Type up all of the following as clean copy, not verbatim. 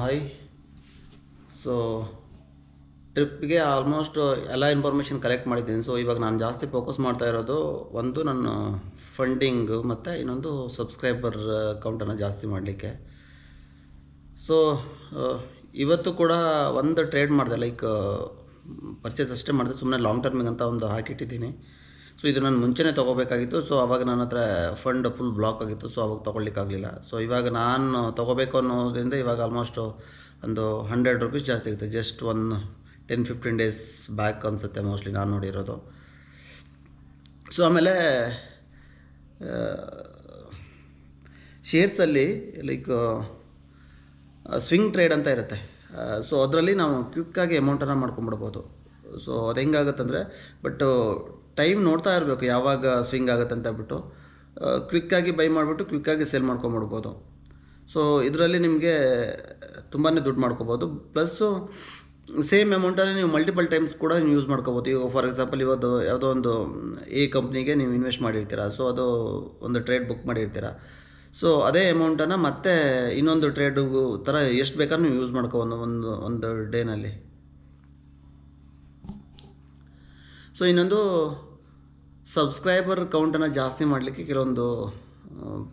Hi. So ಟ್ರಿಪ್ಗೆ almost ಎಲ್ಲ information collect ಮಾಡಿದ್ದೀನಿ. ಸೊ ಇವಾಗ ನಾನು ಜಾಸ್ತಿ ಫೋಕಸ್ ಮಾಡ್ತಾ ಇರೋದು ಒಂದು ನನ್ನ ಫಂಡಿಂಗ್ ಮತ್ತು ಇನ್ನೊಂದು ಸಬ್ಸ್ಕ್ರೈಬರ್ ಕೌಂಟನ್ನು ಜಾಸ್ತಿ ಮಾಡಲಿಕ್ಕೆ. ಸೊ ಇವತ್ತು ಕೂಡ ಒಂದು ಟ್ರೇಡ್ ಮಾಡಿದೆ, ಲೈಕ್ ಪರ್ಚೇಸ್ ಅಷ್ಟೇ ಮಾಡಿದೆ, ಸುಮ್ಮನೆ ಲಾಂಗ್ ಟರ್ಮಿಗೆ ಅಂತ ಒಂದು ಹಾಕಿಟ್ಟಿದ್ದೀನಿ. ಸೊ ಇದು ನಾನು ಮುಂಚೆನೇ ತೊಗೋಬೇಕಾಗಿತ್ತು. ಸೊ ಆವಾಗ ನನ್ನ ಹತ್ರ ಫಂಡ್ ಫುಲ್ ಬ್ಲಾಕ್ ಆಗಿತ್ತು. ಸೊ ಅವಾಗ ತೊಗೊಳ್ಲಿಕ್ಕಾಗಲಿಲ್ಲ. ಸೊ ಇವಾಗ ನಾನು ತೊಗೋಬೇಕು ಅನ್ನೋದ್ರಿಂದ ಇವಾಗ ಆಲ್ಮೋಸ್ಟು ಒಂದು ₹100 ಜಾಸ್ತಿ ಸಿಗುತ್ತೆ. ಜಸ್ಟ್ 10-15 ಡೇಸ್ ಬ್ಯಾಕ್ ಅನಿಸುತ್ತೆ ಮೋಸ್ಟ್ಲಿ ನಾನು ನೋಡಿರೋದು. ಸೊ ಆಮೇಲೆ ಶೇರ್ಸಲ್ಲಿ ಲೈಕ್ ಸ್ವಿಂಗ್ ಟ್ರೇಡ್ ಅಂತ ಇರುತ್ತೆ. ಸೊ ಅದರಲ್ಲಿ ನಾವು ಕ್ವಿಕ್ಕಾಗಿ ಅಮೌಂಟನ್ನು ಮಾಡ್ಕೊಂಬಿಡ್ಬೋದು. ಸೊ ಅದು ಹೆಂಗಾಗುತ್ತಂದರೆ, ಬಟ್ ಟೈಮ್ ನೋಡ್ತಾ ಇರಬೇಕು ಯಾವಾಗ ಸ್ವಿಂಗ್ ಆಗುತ್ತೆ ಅಂತ ಬಿಟ್ಟು ಕ್ವಿಕ್ಕಾಗಿ ಬೈ ಮಾಡಿಬಿಟ್ಟು ಕ್ವಿಕ್ಕಾಗಿ ಸೇಲ್ ಮಾಡ್ಕೊಂಬಿಡ್ಬೋದು. ಸೊ ಇದರಲ್ಲಿ ನಿಮಗೆ ತುಂಬಾ ದುಡ್ಡು ಮಾಡ್ಕೋಬೋದು. ಪ್ಲಸ್ಸು ಸೇಮ್ ಅಮೌಂಟನ್ನು ನೀವು ಮಲ್ಟಿಪಲ್ ಟೈಮ್ಸ್ ಕೂಡ ನೀವು ಯೂಸ್ ಮಾಡ್ಕೋಬೋದು. ಈಗ ಫಾರ್ ಎಕ್ಸಾಂಪಲ್ ಇವತ್ತು ಯಾವುದೋ ಒಂದು ಕಂಪ್ನಿಗೆ ನೀವು ಇನ್ವೆಸ್ಟ್ ಮಾಡಿರ್ತೀರ. ಸೊ ಅದು ಒಂದು ಟ್ರೇಡ್ ಬುಕ್ ಮಾಡಿರ್ತೀರ. ಸೊ ಅದೇ ಅಮೌಂಟನ್ನು ಮತ್ತೆ ಇನ್ನೊಂದು ಟ್ರೇಡಿಗೂ ಥರ ಎಷ್ಟು ಬೇಕಾದ್ರೂ ನೀವು ಯೂಸ್ ಮಾಡ್ಕೋಬೋದು ಒಂದು ಡೇನಲ್ಲಿ. ಸೊ ಇನ್ನೊಂದು ಸಬ್ಸ್ಕ್ರೈಬರ್ ಕೌಂಟನ್ನು ಜಾಸ್ತಿ ಮಾಡಲಿಕ್ಕೆ ಕೆಲವೊಂದು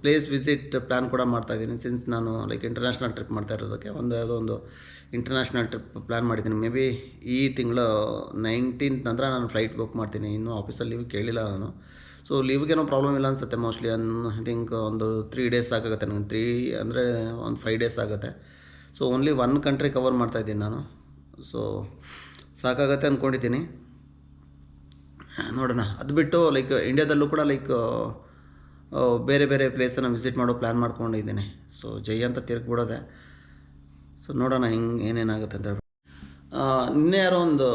ಪ್ಲೇಸ್ ವಿಸಿಟ್ ಪ್ಲ್ಯಾನ್ ಕೂಡ ಮಾಡ್ತಾಯಿದ್ದೀನಿ. ಸಿನ್ಸ್ ನಾನು ಲೈಕ್ ಇಂಟರ್ನ್ಯಾಷನಲ್ ಟ್ರಿಪ್ ಮಾಡ್ತಾ ಇರೋದಕ್ಕೆ ಯಾವುದೋ ಒಂದು ಇಂಟರ್ನ್ಯಾಷನಲ್ ಟ್ರಿಪ್ ಪ್ಲ್ಯಾನ್ ಮಾಡಿದ್ದೀನಿ. ಮೇ ಬಿ ಈ ತಿಂಗಳ 19th ನಂತರ ನಾನು ಫ್ಲೈಟ್ ಬುಕ್ ಮಾಡ್ತೀನಿ. ಇನ್ನೂ ಆಫೀಸಲ್ಲಿ ಲೀವ್ ಕೇಳಿಲ್ಲ ನಾನು. ಸೊ ಲೀವ್ಗೇನೋ ಪ್ರಾಬ್ಲಮ್ ಇಲ್ಲ ಅನಿಸುತ್ತೆ ಮೋಸ್ಟ್ಲಿ. ಐ ಥಿಂಕ್ ಒಂದು 3 ಡೇಸ್ ಸಾಕಾಗುತ್ತೆ ನನಗೆ. 3 ಅಂದರೆ ಒಂದು 5 ಡೇಸ್ ಆಗುತ್ತೆ. ಸೊ ಓನ್ಲಿ 1 ಕಂಟ್ರಿ ಕವರ್ ಮಾಡ್ತಾಯಿದ್ದೀನಿ ನಾನು. ಸೊ ಸಾಕಾಗತ್ತೆ ಅಂದ್ಕೊಂಡಿದ್ದೀನಿ, ನೋಡೋಣ. ಅದು ಬಿಟ್ಟು ಲೈಕ್ ಇಂಡಿಯಾದಲ್ಲೂ ಕೂಡ ಲೈಕ್ ಬೇರೆ ಬೇರೆ ಪ್ಲೇಸನ್ನು ವಿಸಿಟ್ ಮಾಡೋ ಪ್ಲ್ಯಾನ್ ಮಾಡ್ಕೊಂಡಿದ್ದೀನಿ. ಸೊ ಜೈ ಅಂತ ತಿರುಗಿಬಿಡೋದೆ. ಸೊ ನೋಡೋಣ ಹಿಂಗೆ ಏನೇನಾಗುತ್ತೆ ಅಂತ ಹೇಳ್ಬಿಟ್ಟು. ನಿನ್ನೆ ಯಾರೋ ಒಂದು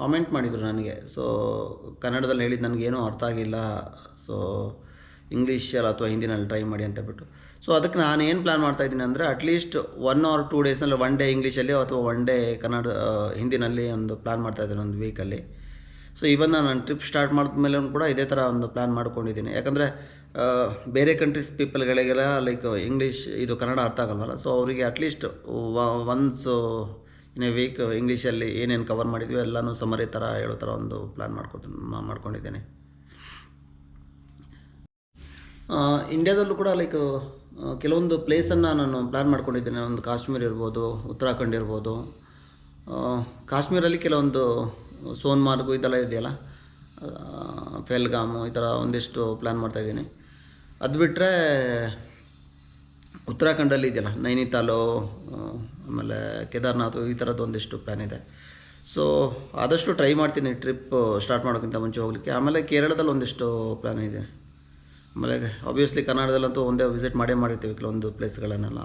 ಕಾಮೆಂಟ್ ಮಾಡಿದರು ನನಗೆ. ಸೊ ಕನ್ನಡದಲ್ಲಿ ಹೇಳಿದ್ದು ನನಗೇನೂ ಅರ್ಥ ಆಗಿಲ್ಲ, ಸೊ ಇಂಗ್ಲೀಷಲ್ಲಿ ಅಥವಾ ಹಿಂದಿನಲ್ಲಿ ಟ್ರೈ ಮಾಡಿ ಅಂತ ಬಿಟ್ಟು. ಸೊ ಅದಕ್ಕೆ ನಾನು ಏನು ಪ್ಲ್ಯಾನ್ ಮಾಡ್ತಾಯಿದ್ದೀನಿ ಅಂದರೆ, ಅಟ್ಲೀಸ್ಟ್ 1 or 2 ಡೇಸ್ನಲ್ಲಿ 1 ಡೇ ಇಂಗ್ಲೀಷಲ್ಲಿ ಅಥವಾ 1 ಡೇ ಹಿಂದಿನಲ್ಲಿ ಒಂದು ಪ್ಲ್ಯಾನ್ ಮಾಡ್ತಾಯಿದ್ದೀನಿ ಒಂದು ವೀಕಲ್ಲಿ. ಸೊ ಇವನ್ ನಾನು ಟ್ರಿಪ್ ಸ್ಟಾರ್ಟ್ ಮಾಡಿದ್ಮೇಲೆ ಕೂಡ ಇದೇ ಥರ ಒಂದು ಪ್ಲ್ಯಾನ್ ಮಾಡ್ಕೊಂಡಿದ್ದೀನಿ. ಯಾಕಂದರೆ ಬೇರೆ ಕಂಟ್ರೀಸ್ ಪೀಪಲ್ಗಳಿಗೆಲ್ಲ ಲೈಕ್ ಇಂಗ್ಲೀಷ್ ಇದು ಕನ್ನಡ ಅರ್ಥ ಆಗಲ್ವಲ್ಲ. ಸೊ ಅವರಿಗೆ at least once in a week ಇಂಗ್ಲೀಷಲ್ಲಿ ಏನೇನು ಕವರ್ ಮಾಡಿದ್ವಿ ಎಲ್ಲನೂ ಸಮರಿ ಥರ ಹೇಳೋ ಥರ ಒಂದು ಪ್ಲ್ಯಾನ್ ಮಾಡ್ಕೊಂಡಿದ್ದೇನೆ. ಇಂಡ್ಯಾದಲ್ಲೂ ಕೂಡ ಲೈಕ್ ಕೆಲವೊಂದು ಪ್ಲೇಸನ್ನು ನಾನು ಪ್ಲ್ಯಾನ್ ಮಾಡ್ಕೊಂಡಿದ್ದೇನೆ. ಒಂದು ಕಾಶ್ಮೀರ ಇರ್ಬೋದು, ಉತ್ತರಾಖಂಡ್ ಇರ್ಬೋದು. ಕಾಶ್ಮೀರಲ್ಲಿ ಕೆಲವೊಂದು ಸೋನ್ಮಾರ್ಗು ಇದೆಲ್ಲ ಇದೆಯಲ್ಲ, ಫೆಲ್ಗಾಮು, ಈ ಥರ ಒಂದಿಷ್ಟು ಪ್ಲ್ಯಾನ್ ಮಾಡ್ತಾಯಿದ್ದೀನಿ. ಅದು ಬಿಟ್ಟರೆ ಉತ್ತರಾಖಂಡಲ್ಲಿ ಇದೆಯಲ್ಲ ನೈನಿತಾಲು, ಆಮೇಲೆ ಕೇದಾರ್ನಾಥ್, ಈ ಥರದ್ದು ಒಂದಿಷ್ಟು ಪ್ಲ್ಯಾನ್ ಇದೆ. ಸೊ ಆದಷ್ಟು ಟ್ರೈ ಮಾಡ್ತೀನಿ ಟ್ರಿಪ್ ಸ್ಟಾರ್ಟ್ ಮಾಡೋಕ್ಕಿಂತ ಮುಂಚೆ ಹೋಗಲಿಕ್ಕೆ. ಆಮೇಲೆ ಕೇರಳದಲ್ಲಿ ಒಂದಿಷ್ಟು ಪ್ಲ್ಯಾನ್ ಇದೆ. ಆಮೇಲೆ ಆಬ್ವಿಯಸ್ಲಿ ಕರ್ನಾಟಕದಲ್ಲಂತೂ ಒಂದೇ ವಿಸಿಟ್ ಮಾಡಿರ್ತೀವಿ ಕೆಲವೊಂದು ಪ್ಲೇಸ್ಗಳನ್ನೆಲ್ಲ.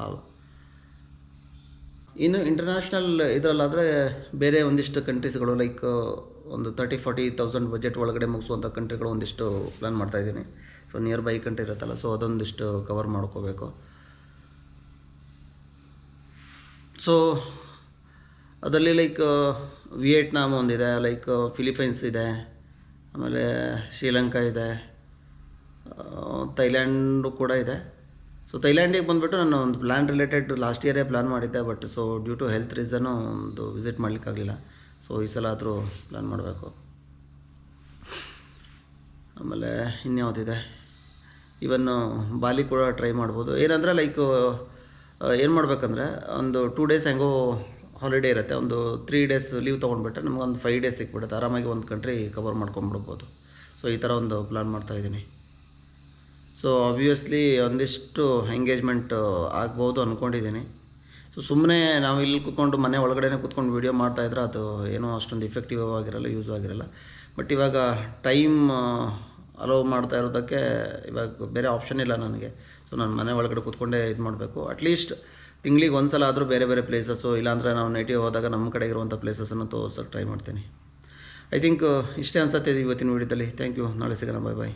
ಇನ್ನು ಇಂಟರ್ನ್ಯಾಷನಲ್ ಇದರಲ್ಲಾದರೆ ಬೇರೆ ಒಂದಿಷ್ಟು ಕಂಟ್ರೀಸ್ಗಳು ಲೈಕ್ ಒಂದು 30,000-40,000 ಬಜೆಟ್ ಒಳಗಡೆ ಮುಗಿಸುವಂಥ ಕಂಟ್ರಿಗಳು ಒಂದಿಷ್ಟು ಪ್ಲ್ಯಾನ್ ಮಾಡ್ತಾಯಿದ್ದೀನಿ. ಸೊ ನಿಯರ್ ಬೈ ಕಂಟ್ರಿ ಇರುತ್ತಲ್ಲ, ಸೊ ಅದೊಂದಿಷ್ಟು ಕವರ್ ಮಾಡ್ಕೋಬೇಕು. ಸೊ ಅದರಲ್ಲಿ ಲೈಕ್ ವಿಯೆಟ್ನಾಮ್ ಒಂದಿದೆ, ಲೈಕ್ ಫಿಲಿಪೈನ್ಸ್ ಇದೆ, ಆಮೇಲೆ ಶ್ರೀಲಂಕಾ ಇದೆ, ಥೈಲ್ಯಾಂಡು ಕೂಡ ಇದೆ. ಸೊ ಥೈಲ್ಯಾಂಡಿಗೆ ಬಂದುಬಿಟ್ಟು ನಾನು ಒಂದು ಪ್ಲ್ಯಾನ್ ರಿಲೇಟೆಡ್ ಲಾಸ್ಟ್ ಇಯರೇ ಪ್ಲ್ಯಾನ್ ಮಾಡಿದ್ದೆ. But so due to health ರೀಸನ್ನು ಒಂದು ವಿಸಿಟ್ ಮಾಡಲಿಕ್ಕಾಗಲಿಲ್ಲ. ಸೊ ಈ ಸಲ ಆದರೂ ಪ್ಲ್ಯಾನ್ ಮಾಡಬೇಕು. ಆಮೇಲೆ ಇನ್ಯಾವುದಿದೆ, ಇವನ್ನು ಬಾಲಿ ಕೂಡ ಟ್ರೈ ಮಾಡ್ಬೋದು. ಏನಂದರೆ ಲೈಕ್ ಏನು ಮಾಡಬೇಕಂದ್ರೆ, ಒಂದು 2 ಡೇಸ್ ಹೆಂಗೋ ಹಾಲಿಡೇ ಇರುತ್ತೆ, ಒಂದು 3 ಡೇಸ್ ಲೀವ್ ತೊಗೊಂಡ್ಬಿಟ್ರೆ ನಮಗೊಂದು 5 ಡೇಸ್ ಸಿಕ್ಬಿಡುತ್ತೆ. ಆರಾಮಾಗಿ ಒಂದು ಕಂಟ್ರಿ ಕವರ್ ಮಾಡ್ಕೊಂಬಿಡ್ಬೋದು. ಸೊ ಈ ಥರ ಒಂದು ಪ್ಲ್ಯಾನ್ ಮಾಡ್ತಾಯಿದ್ದೀನಿ. ಸೊ ಆಬ್ವಿಯಸ್ಲಿ ಒಂದಿಷ್ಟು ಎಂಗೇಜ್ಮೆಂಟ್ ಆಗ್ಬೋದು ಅಂದ್ಕೊಂಡಿದ್ದೀನಿ. ಸೊ ಸುಮ್ಮನೆ ನಾವು ಇಲ್ಲಿ ಕೂತ್ಕೊಂಡು ಮನೆ ಒಳಗಡೆ ಕೂತ್ಕೊಂಡು ವೀಡಿಯೋ ಮಾಡ್ತಾಯಿದ್ರೆ ಅದು ಏನೋ ಅಷ್ಟೊಂದು ಇಫೆಕ್ಟಿವ್ ಆಗಿರಲ್ಲ, ಯೂಸ್ ಆಗಿರಲ್ಲ. ಬಟ್ ಇವಾಗ ಟೈಮ್ ಅಲೋ ಮಾಡ್ತಾ ಇರೋದಕ್ಕೆ ಇವಾಗ ಬೇರೆ ಆಪ್ಷನ್ ಇಲ್ಲ ನನಗೆ. ಸೊ ನಾನು ಮನೆ ಒಳಗಡೆ ಕೂತ್ಕೊಂಡೇ ಇದು ಮಾಡಬೇಕು. ಅಟ್ಲೀಸ್ಟ್ ತಿಂಗಳಿಗೆ ಒಂದು ಸಲ ಆದರೂ ಬೇರೆ ಬೇರೆ ಪ್ಲೇಸಸ್ಸು, ಇಲ್ಲಾಂದರೆ ನಾವು ನೇಟಿವ್ ಹೋದಾಗ ನಮ್ಮ ಕಡೆ ಇರುವಂಥ ಪ್ಲೇಸಸನ್ನು ತೋರ್ಸೋಕ್ಕೆ ಟ್ರೈ ಮಾಡ್ತೀನಿ. ಐ ಥಿಂಕ್ ಇಷ್ಟೇ ಅನ್ಸುತ್ತೆ ಇವತ್ತಿನ ವೀಡಿಯೋದಲ್ಲಿ. Thank you. ನಾಳೆ ಸಿಗೋಣ. ಬಾಯ್ ಬಾಯ್.